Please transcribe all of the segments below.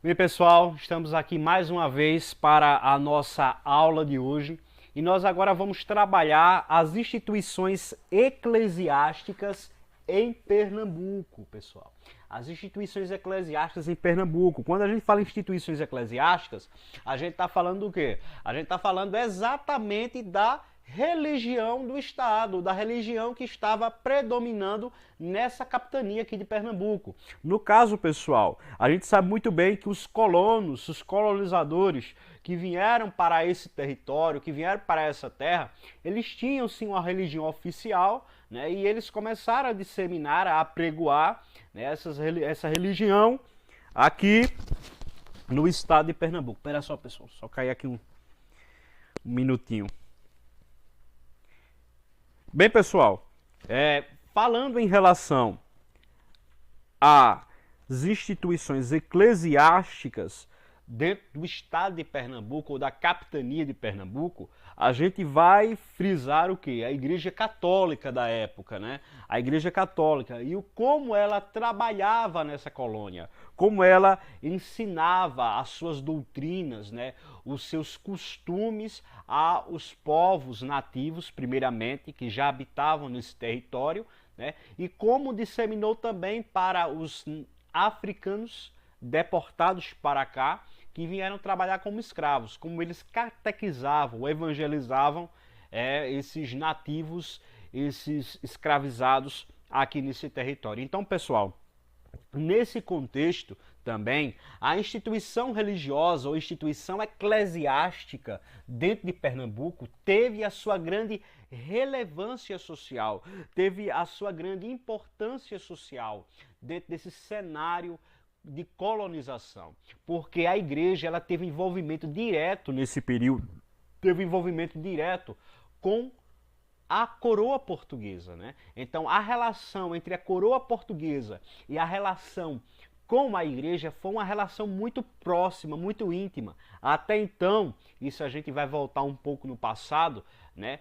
Bem, pessoal, estamos aqui mais uma vez para a nossa aula de hoje e nós agora vamos trabalhar as instituições eclesiásticas em Pernambuco, pessoal. As instituições eclesiásticas em Pernambuco. Quando a gente fala em instituições eclesiásticas, a gente está falando do quê? A gente está falando exatamente da religião do Estado, da religião que estava predominando nessa capitania aqui de Pernambuco. No caso, pessoal, a gente sabe muito bem que os colonos, os colonizadores que vieram para esse território, que vieram para essa terra, eles tinham sim uma religião oficial, né, e eles começaram a disseminar, a apregoar, né, essa religião aqui no estado de Pernambuco. Espera só, pessoal, só cair aqui um minutinho. Bem, pessoal, falando em relação às instituições eclesiásticas dentro do estado de Pernambuco ou da capitania de Pernambuco, a gente vai frisar o quê? A Igreja Católica da época, né? A Igreja Católica e como ela trabalhava nessa colônia, como ela ensinava as suas doutrinas, né? Os seus costumes aos povos nativos, primeiramente, que já habitavam nesse território, né? E como disseminou também para os africanos deportados para cá, que vieram trabalhar como escravos, como eles catequizavam, evangelizavam esses nativos, esses escravizados aqui nesse território. Então, pessoal, nesse contexto também, a instituição religiosa ou instituição eclesiástica dentro de Pernambuco teve a sua grande relevância social, teve a sua grande importância social dentro desse cenário de colonização, porque a igreja ela teve envolvimento direto nesse período, teve envolvimento direto com a coroa portuguesa, né? Então a relação entre a coroa portuguesa e a relação com a igreja foi uma relação muito próxima, muito íntima. Até então, isso a gente vai voltar um pouco no passado, né?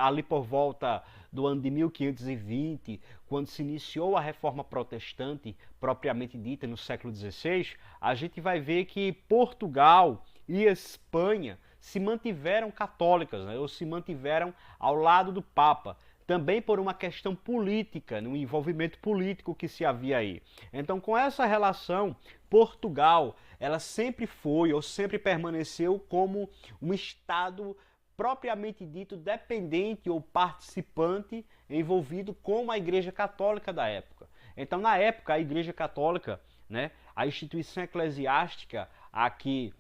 Ali por volta do ano de 1520, quando se iniciou a Reforma Protestante, propriamente dita, no século XVI, a gente vai ver que Portugal e Espanha se mantiveram católicas, né? Ou se mantiveram ao lado do Papa, também por uma questão política, no envolvimento político que se havia aí. Então, com essa relação, Portugal, ela sempre foi ou sempre permaneceu como um estado propriamente dito dependente ou participante envolvido com a Igreja Católica da época. Então, na época, a Igreja Católica, né, a instituição eclesiástica aqui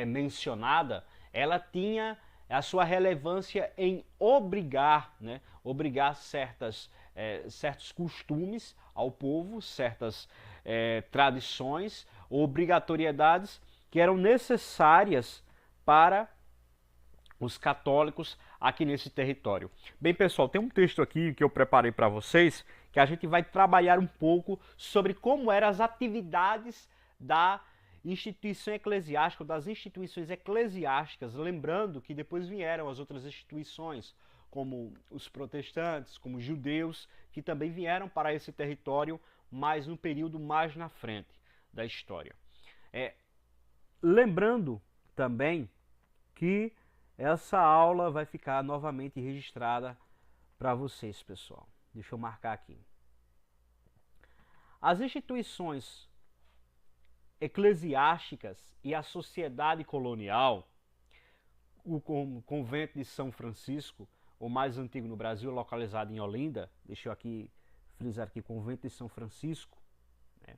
mencionada, ela tinha a sua relevância em obrigar, né, obrigar certos costumes ao povo, certas tradições, obrigatoriedades que eram necessárias para os católicos aqui nesse território. Bem, pessoal, tem um texto aqui que eu preparei para vocês que a gente vai trabalhar um pouco sobre como eram as atividades da instituição eclesiástica, das instituições eclesiásticas, lembrando que depois vieram as outras instituições, como os protestantes, como os judeus, que também vieram para esse território, mas no período mais na frente da história. Lembrando também que essa aula vai ficar novamente registrada para vocês, pessoal. Deixa eu marcar aqui. As instituições eclesiásticas e a sociedade colonial, o convento de São Francisco, o mais antigo no Brasil, localizado em Olinda, deixa eu aqui frisar aqui, convento de São Francisco, né?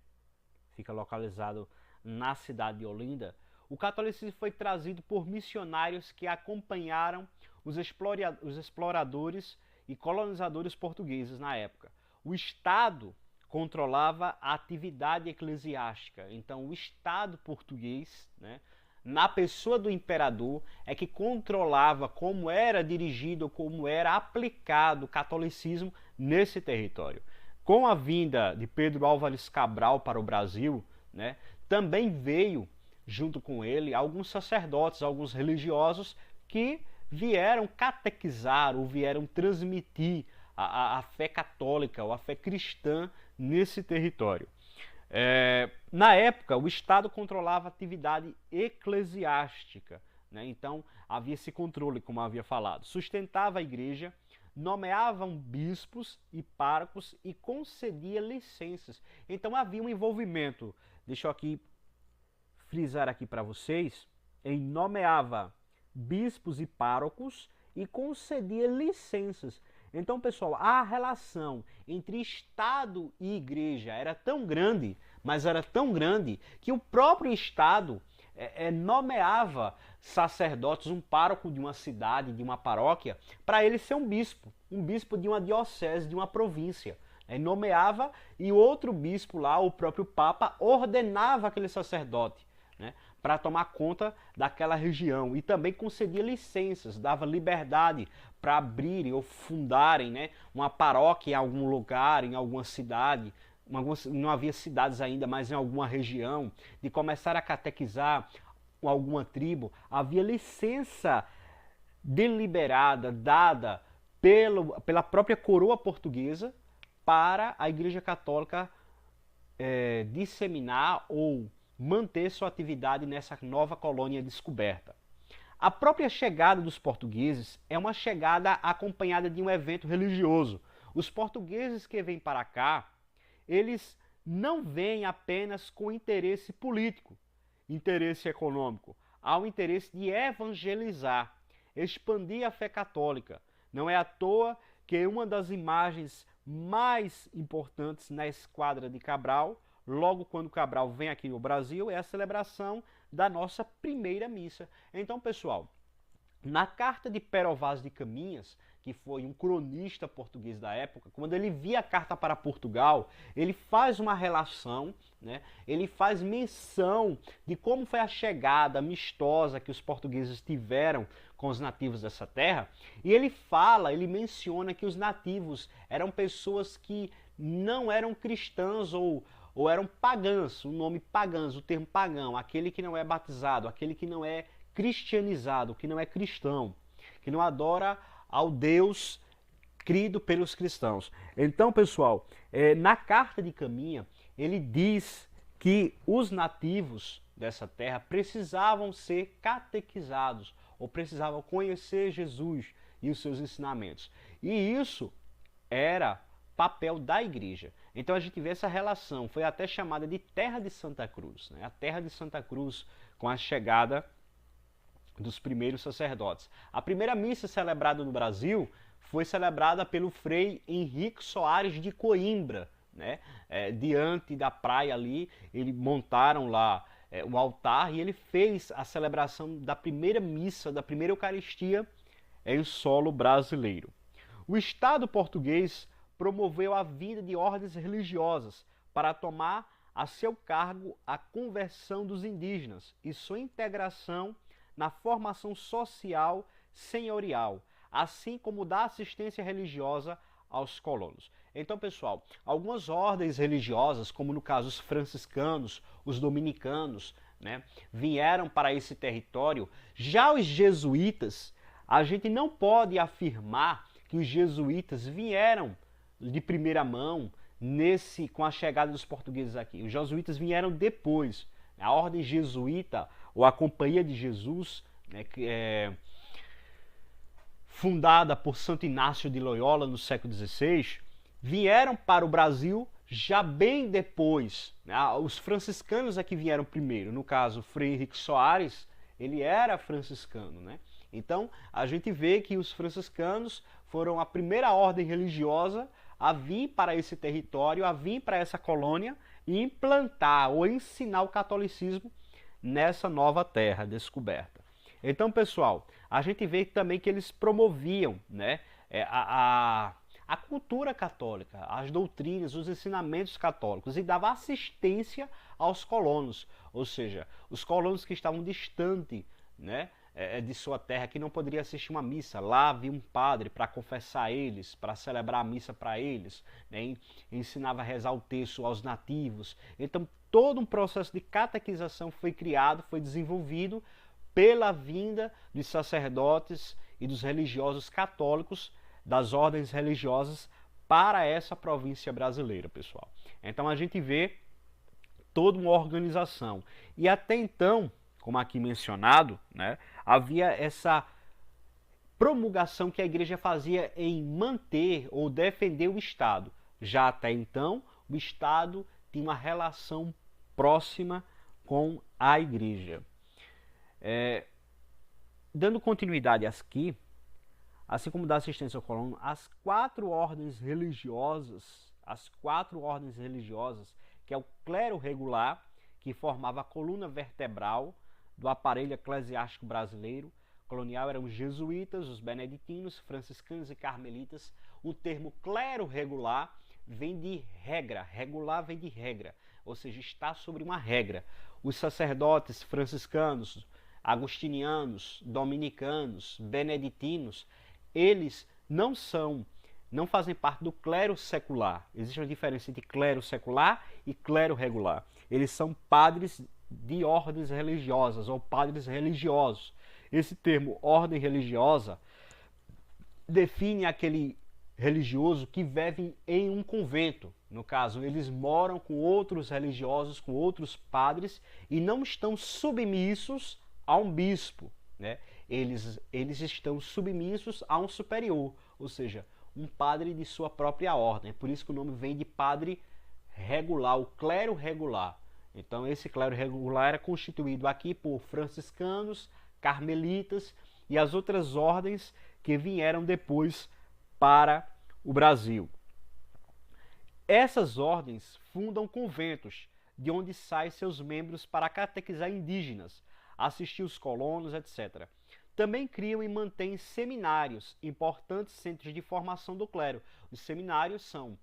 Fica localizado na cidade de Olinda. O catolicismo foi trazido por missionários que acompanharam os exploradores e colonizadores portugueses na época. O Estado controlava a atividade eclesiástica. Então, o Estado português, né, na pessoa do imperador, é que controlava como era dirigido, como era aplicado o catolicismo nesse território. Com a vinda de Pedro Álvares Cabral para o Brasil, né, também veio junto com ele alguns sacerdotes, alguns religiosos que vieram catequizar ou vieram transmitir a fé católica ou a fé cristã nesse território. Na época, o Estado controlava a atividade eclesiástica, né? Então havia esse controle, como eu havia falado. Sustentava a igreja, nomeavam bispos e párocos e concedia licenças. Então havia um envolvimento. Deixa eu aqui frisar aqui para vocês. Ele nomeava bispos e párocos e concedia licenças. Então, pessoal, a relação entre Estado e Igreja era tão grande, mas era tão grande, que o próprio Estado nomeava sacerdotes, um pároco de uma cidade, de uma paróquia, para ele ser um bispo de uma diocese, de uma província. Nomeava e o outro bispo lá, o próprio Papa, ordenava aquele sacerdote, né, para tomar conta daquela região e também concedia licenças, dava liberdade para abrirem ou fundarem, né, uma paróquia em algum lugar, em alguma cidade. Não havia cidades ainda, mas em alguma região, de começar a catequizar alguma tribo. Havia licença deliberada, dada pela própria coroa portuguesa para a Igreja Católica disseminar ou manter sua atividade nessa nova colônia descoberta. A própria chegada dos portugueses é uma chegada acompanhada de um evento religioso. Os portugueses que vêm para cá, eles não vêm apenas com interesse político, interesse econômico, há o interesse de evangelizar, expandir a fé católica. Não é à toa que uma das imagens mais importantes na esquadra de Cabral, logo quando Cabral vem aqui no Brasil, é a celebração da nossa primeira missa. Então, pessoal, na carta de Pero Vaz de Caminhas, que foi um cronista português da época, quando ele via a carta para Portugal, ele faz uma relação, né? Ele faz menção de como foi a chegada amistosa que os portugueses tiveram com os nativos dessa terra, e ele menciona que os nativos eram pessoas que não eram cristãs ou eram pagãs, o nome pagãs, o termo pagão, aquele que não é batizado, aquele que não é cristianizado, que não é cristão, que não adora ao Deus crido pelos cristãos. Então, pessoal, na carta de Caminha, ele diz que os nativos dessa terra precisavam ser catequizados, ou precisavam conhecer Jesus e os seus ensinamentos. E isso era papel da igreja. Então a gente vê essa relação, foi até chamada de Terra de Santa Cruz, né? A Terra de Santa Cruz com a chegada dos primeiros sacerdotes. A primeira missa celebrada no Brasil foi celebrada pelo Frei Henrique Soares de Coimbra, né? Diante da praia ali, eles montaram lá o altar e ele fez a celebração da primeira missa, da primeira Eucaristia em solo brasileiro. O Estado português promoveu a vinda de ordens religiosas para tomar a seu cargo a conversão dos indígenas e sua integração na formação social senhorial, assim como da assistência religiosa aos colonos. Então, pessoal, algumas ordens religiosas, como no caso os franciscanos, os dominicanos, né, vieram para esse território. Já os jesuítas, a gente não pode afirmar que os jesuítas vieram de primeira mão com a chegada dos portugueses aqui. Os jesuítas vieram depois. A ordem jesuíta, ou a Companhia de Jesus, né, que é fundada por Santo Inácio de Loyola no século XVI, vieram para o Brasil já bem depois. Os franciscanos é que vieram primeiro. No caso, Frei Henrique Soares, ele era franciscano, né? Então, a gente vê que os franciscanos foram a primeira ordem religiosa a vir para esse território, a vir para essa colônia e implantar ou ensinar o catolicismo nessa nova terra descoberta. Então, pessoal, a gente vê também que eles promoviam, né, a cultura católica, as doutrinas, os ensinamentos católicos e dava assistência aos colonos, ou seja, os colonos que estavam distantes, né, de sua terra, que não poderia assistir uma missa. Lá havia um padre para confessar eles, para celebrar a missa para eles, né? Ensinava a rezar o terço aos nativos. Então todo um processo de catequização foi criado, foi desenvolvido pela vinda dos sacerdotes e dos religiosos católicos, das ordens religiosas, para essa província brasileira, pessoal. Então a gente vê toda uma organização. E até então, como aqui mencionado, né, havia essa promulgação que a igreja fazia em manter ou defender o Estado. Já até então, o Estado tinha uma relação próxima com a igreja. Dando continuidade aqui, assim como da assistência ao colono, as quatro ordens religiosas, que é o clero regular, que formava a coluna vertebral do aparelho eclesiástico brasileiro colonial, eram os jesuítas, os beneditinos, franciscanos e carmelitas. O termo clero regular vem de regra, regular vem de regra, ou seja, está sobre uma regra. Os sacerdotes franciscanos, agostinianos, dominicanos, beneditinos, eles não fazem parte do clero secular. Existe uma diferença entre clero secular e clero regular. Eles são padres de ordens religiosas ou padres religiosos. Esse termo ordem religiosa define aquele religioso que vive em um convento. No caso, eles moram com outros religiosos, com outros padres e não estão submissos a um bispo, né? Eles estão submissos a um superior, ou seja, um padre de sua própria ordem. É por isso que o nome vem de padre regular, o clero regular. Então esse clero regular era constituído aqui por franciscanos, carmelitas e as outras ordens que vieram depois para o Brasil. Essas ordens fundam conventos, de onde saem seus membros para catequizar indígenas, assistir os colonos, etc. Também criam e mantêm seminários, importantes centros de formação do clero. Os seminários são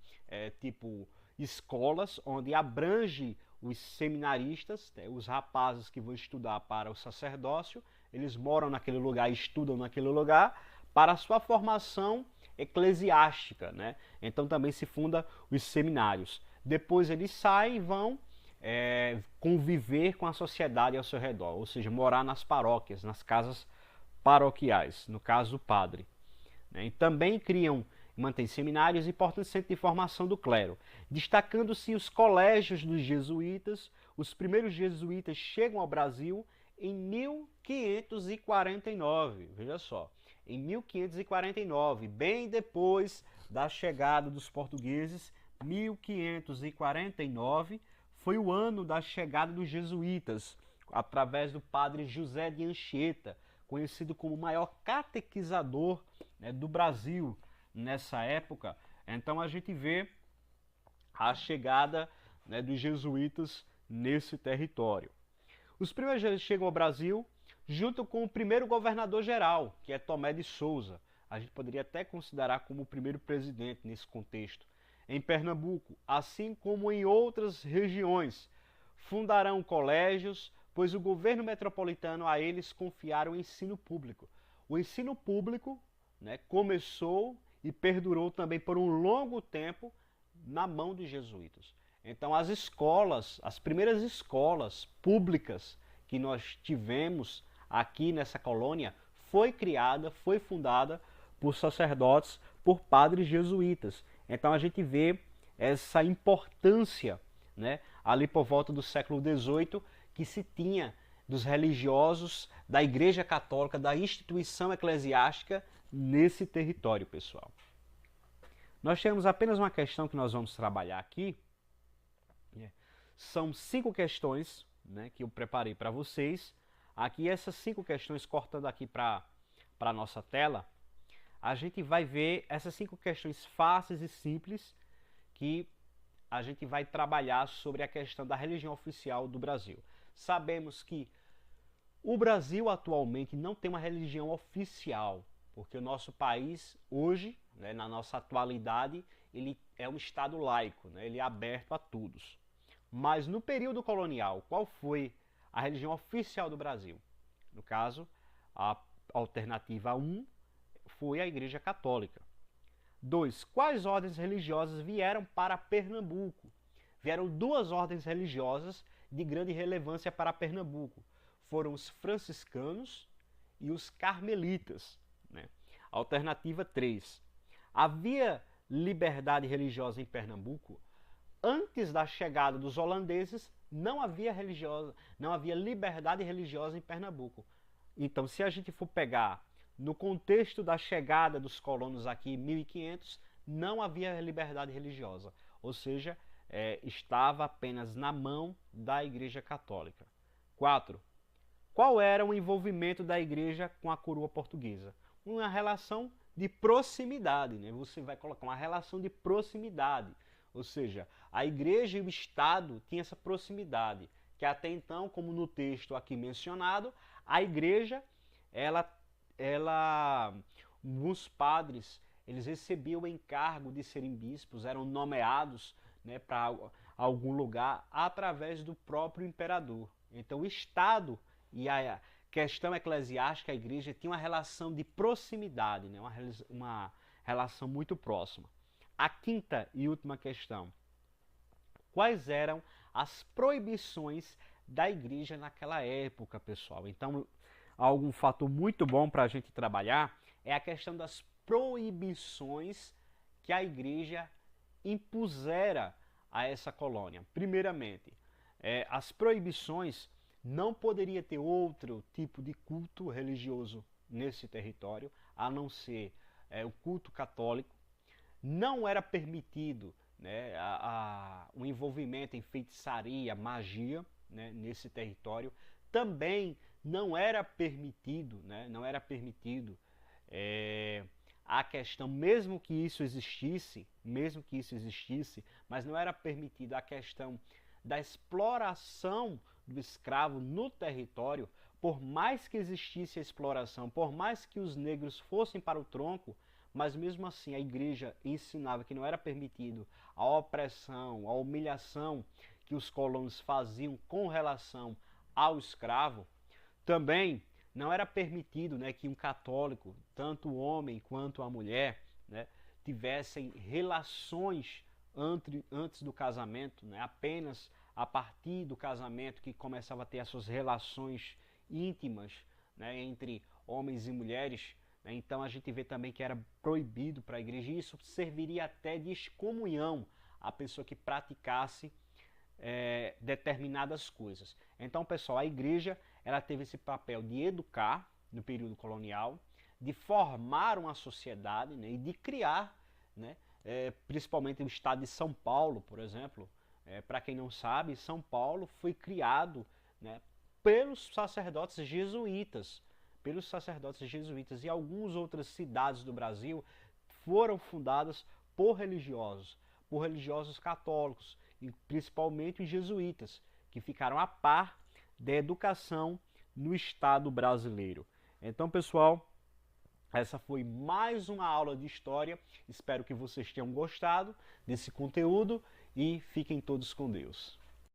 tipo escolas onde abrange os seminaristas, né, os rapazes que vão estudar para o sacerdócio. Eles moram naquele lugar, estudam naquele lugar para a sua formação eclesiástica, né? Então também se funda os seminários. Depois eles saem e vão conviver com a sociedade ao seu redor, ou seja, morar nas paróquias, nas casas paroquiais, no caso o padre. E também criam e mantêm seminários e importantes centros de formação do clero, destacando-se os colégios dos jesuítas. Os primeiros jesuítas chegam ao Brasil em 1549, veja só, em 1549, bem depois da chegada dos portugueses. 1549 foi o ano da chegada dos jesuítas, através do padre José de Anchieta, conhecido como o maior catequizador, né, do Brasil nessa época. Então a gente vê a chegada, né, dos jesuítas nesse território. Os primeiros jesuítas chegam ao Brasil junto com o primeiro governador-geral, que é Tomé de Souza. A gente poderia até considerar como o primeiro presidente nesse contexto. Em Pernambuco, assim como em outras regiões, fundarão colégios, pois o governo metropolitano a eles confiaram o ensino público. O ensino público, né, começou e perdurou também por um longo tempo na mão dos jesuítas. Então as escolas, as primeiras escolas públicas que nós tivemos aqui nessa colônia foi criada, foi fundada por sacerdotes, por padres jesuítas. Então a gente vê essa importância, né, ali por volta do século XVIII, que se tinha dos religiosos, da Igreja Católica, da instituição eclesiástica nesse território, pessoal. Nós temos apenas uma questão que nós vamos trabalhar aqui. São 5 questões, né, que eu preparei para vocês. Aqui essas 5 questões, cortando aqui para a nossa tela, a gente vai ver essas 5 questões fáceis e simples que a gente vai trabalhar sobre a questão da religião oficial do Brasil. Sabemos que o Brasil atualmente não tem uma religião oficial, porque o nosso país hoje, né, na nossa atualidade, ele é um estado laico, né, ele é aberto a todos. Mas no período colonial, qual foi a religião oficial do Brasil? No caso, a alternativa 1 foi a Igreja Católica. 2. Quais ordens religiosas vieram para Pernambuco? Vieram 2 ordens religiosas de grande relevância para Pernambuco. Foram os franciscanos e os carmelitas, né? Alternativa 3. Havia liberdade religiosa em Pernambuco? Antes da chegada dos holandeses? não havia liberdade religiosa em Pernambuco. Então, se a gente for pegar no contexto da chegada dos colonos aqui em 1500, não havia liberdade religiosa, ou seja, estava apenas na mão da Igreja Católica. 4. Qual era o envolvimento da Igreja com a coroa portuguesa? Uma relação de proximidade, né? Você vai colocar uma relação de proximidade, ou seja, a Igreja e o Estado tinham essa proximidade, que até então, como no texto aqui mencionado, a Igreja, os padres, eles recebiam o encargo de serem bispos, eram nomeados, né, para algum lugar através do próprio imperador. Então o Estado e a questão eclesiástica, a Igreja, tinha uma relação de proximidade, né, uma relação muito próxima. A quinta e última questão: quais eram as proibições da Igreja naquela época, pessoal? Então, algum fator muito bom para a gente trabalhar é a questão das proibições que a Igreja impusera a essa colônia. Primeiramente, as proibições: não poderia ter outro tipo de culto religioso nesse território, a não ser o culto católico. Não era permitido, né, o envolvimento em feitiçaria, magia, né, nesse território. Também não era permitido, né, a questão, mesmo que isso existisse, mas não era permitido a questão da exploração do escravo no território. Por mais que existisse a exploração, por mais que os negros fossem para o tronco, mas mesmo assim a Igreja ensinava que não era permitido a opressão, a humilhação que os colonos faziam com relação ao escravo. Também não era permitido, né, que um católico, tanto o homem quanto a mulher, né, tivessem relações antes do casamento, né, apenas a partir do casamento que começava a ter as suas relações íntimas, né, entre homens e mulheres. Né. Então a gente vê também que era proibido para a Igreja, e isso serviria até de excomunhão à pessoa que praticasse determinadas coisas. Então, pessoal, a Igreja, ela teve esse papel de educar no período colonial, de formar uma sociedade, né, e de criar, né, principalmente o estado de São Paulo, por exemplo. Para quem não sabe, São Paulo foi criado, né, pelos sacerdotes jesuítas. E algumas outras cidades do Brasil foram fundadas por religiosos católicos, e principalmente os jesuítas, que ficaram a par da educação no Estado brasileiro. Então, pessoal, essa foi mais uma aula de história. Espero que vocês tenham gostado desse conteúdo e fiquem todos com Deus.